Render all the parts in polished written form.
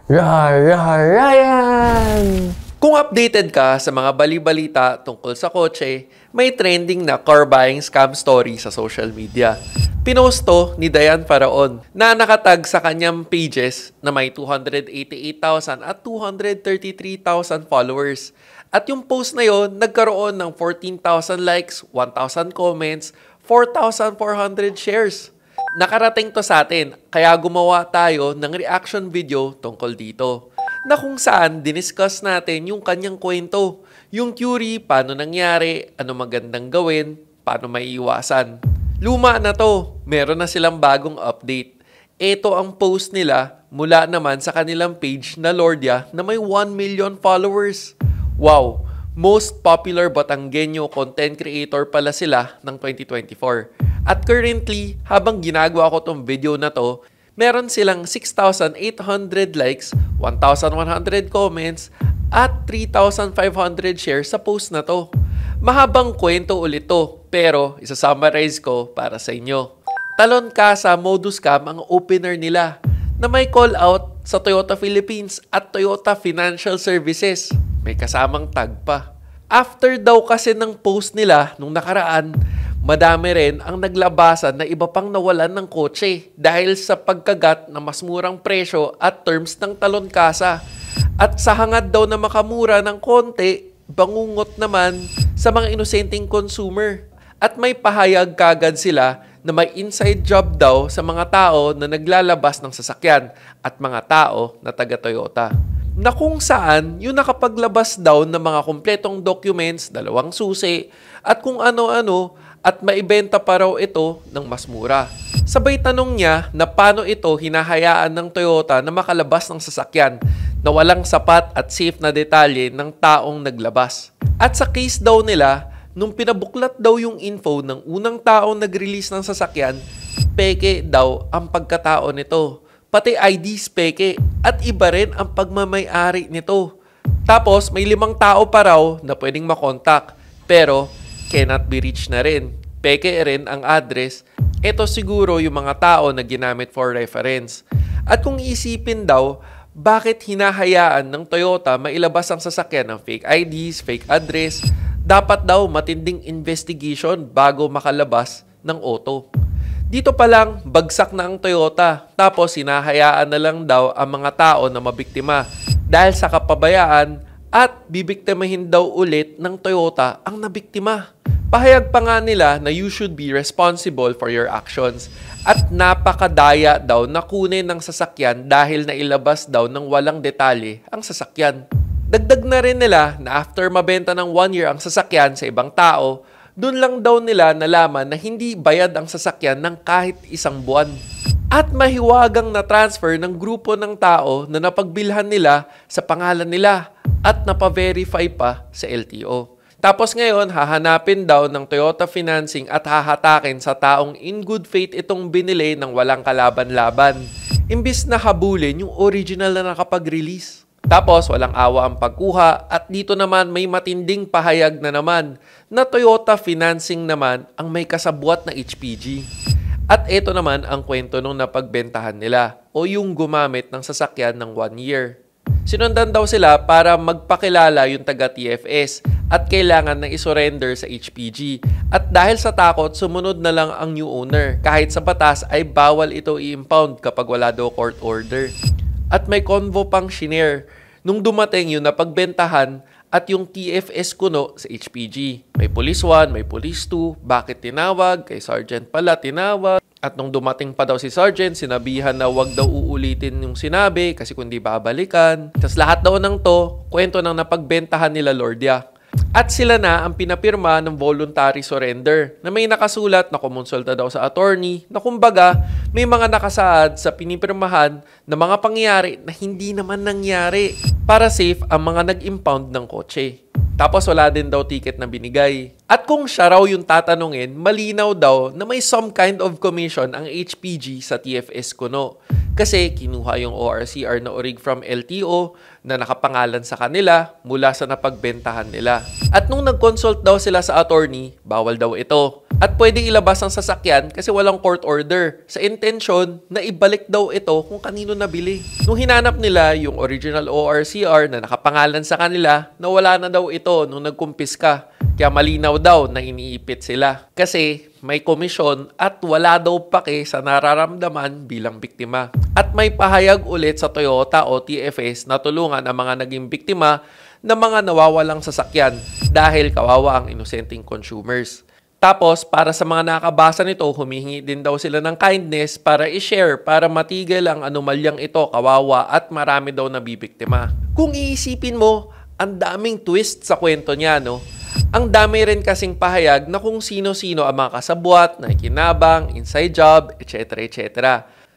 Ryan! Kung updated ka sa mga bali-balita tungkol sa kotse, may trending na car buying scam story sa social media. Pinost to ni Dayan Faraon na nakatag sa kanyang pages na may 288,000 at 233,000 followers. At yung post na yon nagkaroon ng 14,000 likes, 1,000 comments, 4,400 shares. Nakarating to sa atin, kaya gumawa tayo ng reaction video tungkol dito. Na kung saan diniscuss natin yung kanyang kwento. Yung Curie, paano nangyari, ano magandang gawin, paano maiiwasan. Luma na to, meron na silang bagong update. Ito ang post nila mula naman sa kanilang page na Lordia na may 1 million followers. Wow! Most popular Batanggenyo content creator pala sila ng 2024. At currently, habang ginagawa ko tong video na to, meron silang 6,800 likes, 1,100 comments, at 3,500 shares sa post na to. Mahabang kwento ulit to, pero isa-summarize ko para sa inyo. Talon Casa Modus Scam ang opener nila na may call out sa Toyota Philippines at Toyota Financial Services. May kasamang tag pa. After daw kasi ng post nila nung nakaraan, madami rin ang naglabasan na iba pang nawalan ng kotse dahil sa pagkagat na mas murang presyo at terms ng Talon Casa. At sa hangad daw na makamura ng konti, bangungot naman sa mga inosenteng consumer. At may pahayag kagad sila na may inside job daw sa mga tao na naglalabas ng sasakyan at mga tao na taga-Toyota. Na kung saan yung nakapaglabas daw ng mga kumpletong documents, 2 susi, at kung ano-ano, at maibenta pa raw ito ng mas mura. Sabay tanong niya na paano ito hinahayaan ng Toyota na makalabas ng sasakyan na walang sapat at safe na detalye ng taong naglabas. At sa case daw nila, nung pinabuklat daw yung info ng unang taong nag-release ng sasakyan, peke daw ang pagkatao nito. Pati IDs peke at iba rin ang pagmamay-ari nito. Tapos may 5 tao pa raw na pwedeng makontak pero cannot be reached na rin. Peke rin ang address. Ito siguro yung mga tao na ginamit for reference. At kung isipin daw, bakit hinahayaan ng Toyota mailabas ang sasakyan ng fake IDs, fake address? Dapat daw matinding investigation bago makalabas ng auto. Dito pa lang, bagsak na ang Toyota. Tapos hinahayaan na lang daw ang mga tao na mabiktima dahil sa kapabayaan at bibiktimahin daw ulit ng Toyota ang nabiktima. Pahayag pa nga nila na you should be responsible for your actions at napakadaya daw na kunin ng sasakyan dahil nailabas daw ng walang detalye ang sasakyan. Dagdag na rin nila na after mabenta ng 1 year ang sasakyan sa ibang tao, dun lang daw nila nalaman na hindi bayad ang sasakyan ng kahit 1 buwan. At mahiwagang na-transfer ng grupo ng tao na napagbilhan nila sa pangalan nila at napaverify pa sa LTO. Tapos ngayon, hahanapin daw ng Toyota Financing at hahatakin sa taong in good faith itong binili ng walang kalaban-laban. Imbis na habulin yung original na nakapag-release. Tapos walang awa ang pagkuha at dito naman may matinding pahayag na naman na Toyota Financing naman ang may kasabwat na HPG. At ito naman ang kwento nung napagbentahan nila o yung gumamit ng sasakyan ng 1 year. Sinundan daw sila para magpakilala yung taga-TFS at kailangan na isurrender sa HPG. At dahil sa takot, sumunod na lang ang new owner. Kahit sa batas ay bawal ito i-impound kapag wala daw court order. At may convo pang shinare nung dumating yung napagbentahan at yung TFS kuno sa HPG. May Police 1, may Police 2, bakit tinawag? Kay Sergeant pala tinawag. At nung dumating pa daw si Sergeant, sinabihan na wag daw uulitin yung sinabi kasi kundi babalikan. Tapos lahat daw ng to, kwento ng napagbentahan nila Lordia. At sila na ang pinapirma ng voluntary surrender na may nakasulat na kumonsulta daw sa attorney na kumbaga may mga nakasaad sa pinipirmahan na mga pangyayari na hindi naman nangyari para safe ang mga nag-impound ng kotse. Tapos wala din daw ticket na binigay. At kung siya raw yung tatanungin, malinaw daw na may some kind of commission ang HPG sa TFS kuno. Kasi kinuha yung ORCR na orig from LTO na nakapangalan sa kanila mula sa napagbentahan nila. At nung nag-consult daw sila sa attorney, bawal daw ito. At pwede ilabas ang sasakyan kasi walang court order sa intensyon na ibalik daw ito kung kanino nabili. Nung hinanap nila yung original ORCR na nakapangalan sa kanila, nawala na daw ito nung nagkumpiska. Kaya malinaw daw na iniipit sila kasi may komisyon at wala daw pake sa nararamdaman bilang biktima. At may pahayag ulit sa Toyota o TFS na tulungan ang mga naging biktima ng mga nawawalang sasakyan dahil kawawa ang inosenteng consumers. Tapos, para sa mga nakabasa nito, humihingi din daw sila ng kindness para i-share para matigil ang anomalyang ito, kawawa at marami daw nabibiktima. Kung iisipin mo, ang daming twist sa kwento niya, no? Ang dami rin kasing pahayag na kung sino-sino ang mga kasabwat, nakikinabang, inside job, etc. etc.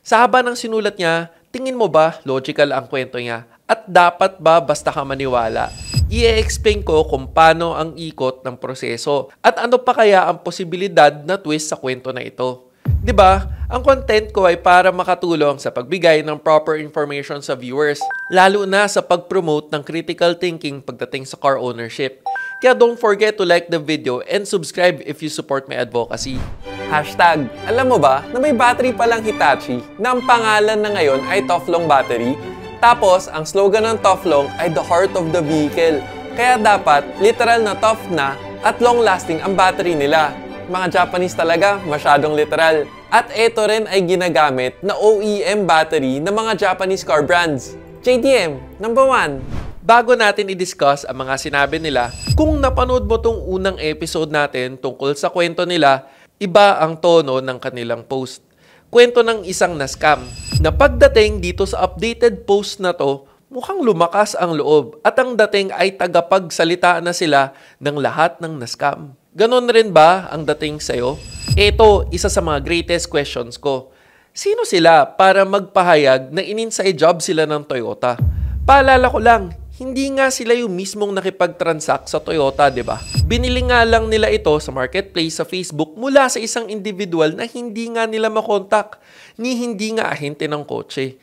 Sa haba ng sinulat niya, tingin mo ba logical ang kwento niya? At dapat ba basta ka maniwala? I-explain ko kung paano ang ikot ng proseso at ano pa kaya ang posibilidad na twist sa kwento na ito. 'Di ba? Ang content ko ay para makatulong sa pagbigay ng proper information sa viewers, lalo na sa pag-promote ng critical thinking pagdating sa car ownership. Kaya don't forget to like the video and subscribe if you support my advocacy. Hashtag, alam mo ba na may battery palang Hitachi na ang pangalan na ngayon ay Toflong Battery? Tapos, ang slogan ng Toflong ay the heart of the vehicle. Kaya dapat, literal na tough na at long-lasting ang battery nila. Mga Japanese talaga, masyadong literal. At ito rin ay ginagamit na OEM battery ng mga Japanese car brands. JDM, number 1. Bago natin i-discuss ang mga sinabi nila, kung napanood mo tong unang episode natin tungkol sa kwento nila, iba ang tono ng kanilang post. Kwento ng isang na-scam na pagdating dito sa updated post na to, mukhang lumakas ang loob at ang dating ay tagapagsalita na sila ng lahat ng na-scam. Ganon rin ba ang dating sa'yo? Ito, isa sa mga greatest questions ko. Sino sila para magpahayag na in-inside job sila ng Toyota? Paalala ko lang, hindi nga sila yung mismong nakipag-transact sa Toyota, di ba? Binili nga lang nila ito sa marketplace sa Facebook mula sa isang individual na hindi nga nila makontak, ni hindi nga ahente ng kotse.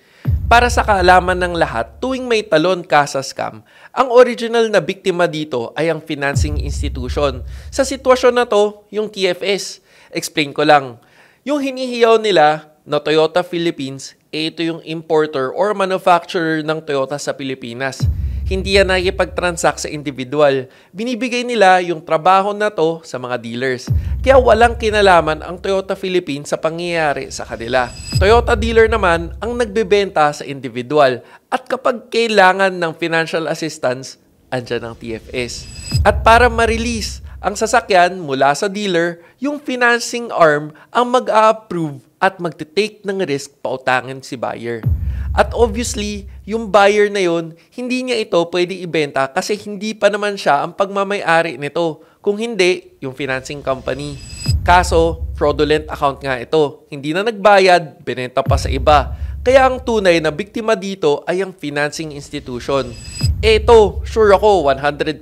Para sa kaalaman ng lahat, tuwing may talon ka sa scam, ang original na biktima dito ay ang financing institution. Sa sitwasyon na to, yung TFS. Explain ko lang. Yung hinihiyaw nila na Toyota Philippines, ito yung importer or manufacturer ng Toyota sa Pilipinas. Hindi yan nakikipag-transact sa individual. Binibigay nila yung trabaho na to sa mga dealers. Kaya walang kinalaman ang Toyota Philippines sa pangyayari sa kanila. Toyota dealer naman ang nagbebenta sa individual. At kapag kailangan ng financial assistance, andyan ang TFS. At para ma-release ang sasakyan mula sa dealer, yung financing arm ang mag-a-approve at magte-take ng risk pautangin si buyer. At obviously, yung buyer na yon, hindi niya ito pwede ibenta kasi hindi pa naman siya ang pagmamay-ari nito. Kung hindi, yung financing company. Kaso, fraudulent account nga ito. Hindi na nagbayad, binenta pa sa iba. Kaya ang tunay na biktima dito ay ang financing institution. Eto, sure ako 100%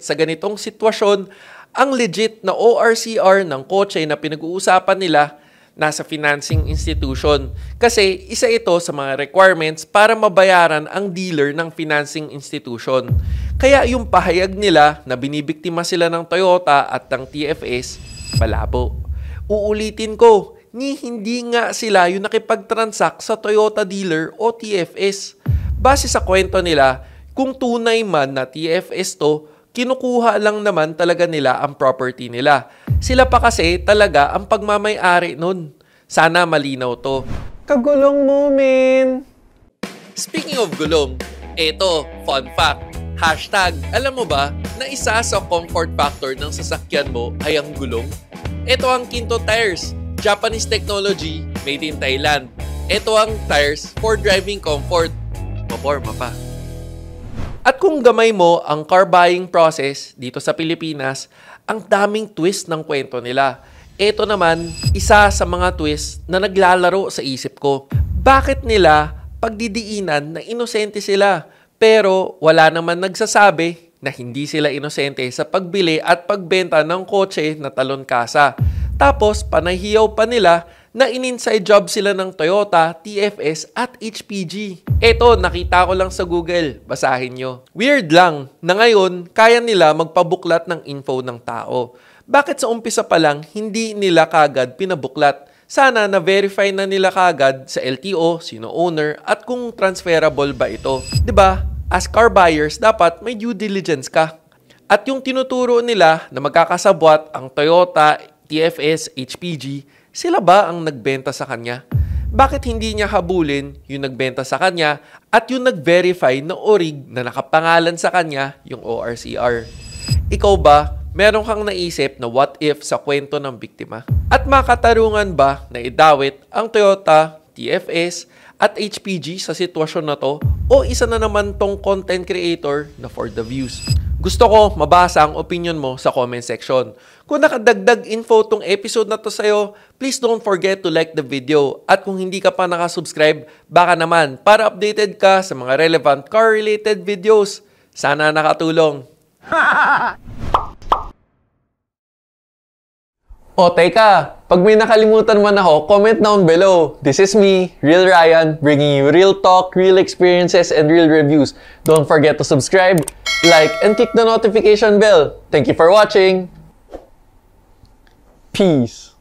sa ganitong sitwasyon, ang legit na ORCR ng kotse na pinag-uusapan nila nasa financing institution. Kasi isa ito sa mga requirements para mabayaran ang dealer ng financing institution. Kaya yung pahayag nila na binibiktima sila ng Toyota at ng TFS, malabo. Uulitin ko, hindi nga sila yung nakipag-transact sa Toyota dealer o TFS. Base sa kwento nila, kung tunay man na TFS to, kinukuha lang naman talaga nila ang property nila. Sila pa kasi talaga ang pagmamay-ari nun. Sana malinaw to. Kagulong mo, men! Speaking of gulong, eto, fun fact. Hashtag, alam mo ba na isa sa comfort factor ng sasakyan mo ay ang gulong? Ito ang Kinto Tires, Japanese technology made in Thailand. Ito ang tires for driving comfort. Maporma pa. At kung gamay mo ang car buying process dito sa Pilipinas, ang daming twist ng kwento nila. Ito naman, isa sa mga twist na naglalaro sa isip ko. Bakit nila pagdidiinan na inosente sila? Pero wala naman nagsasabi na hindi sila inosente sa pagbili at pagbenta ng kotse na talon kasa. Tapos panahiyaw pa nila na in-inside job sila ng Toyota, TFS at HPG. Eto, nakita ko lang sa Google. Basahin nyo. Weird lang na ngayon, kaya nila magpabuklat ng info ng tao. bakit sa umpisa pa lang hindi nila kagad pinabuklat? Sana na-verify na nila kagad sa LTO, sino owner, at kung transferable ba ito. 'Di ba? As car buyers, dapat may due diligence ka. At yung tinuturo nila na magkakasabwat ang Toyota, TFS, HPG, sila ba ang nagbenta sa kanya? Bakit hindi niya habulin yung nagbenta sa kanya at yung nag-verify na orig na nakapangalan sa kanya yung ORCR? Ikaw ba, meron kang naisip na what if sa kwento ng biktima? At makatarungan ba na idawit ang Toyota, TFS at HPG sa sitwasyon na to? O isa na naman tong content creator na for the views? Gusto ko mabasa ang opinion mo sa comment section. Kung nakadagdag info tong episode na to sa'yo, please don't forget to like the video. At kung hindi ka pa nakasubscribe, baka naman para updated ka sa mga relevant car-related videos. Sana nakatulong. O teka, pag may nakalimutan man ako, comment down below. This is me, Real Ryan, bringing you real talk, real experiences, and real reviews. Don't forget to subscribe, like, and click the notification bell. Thank you for watching. Peace.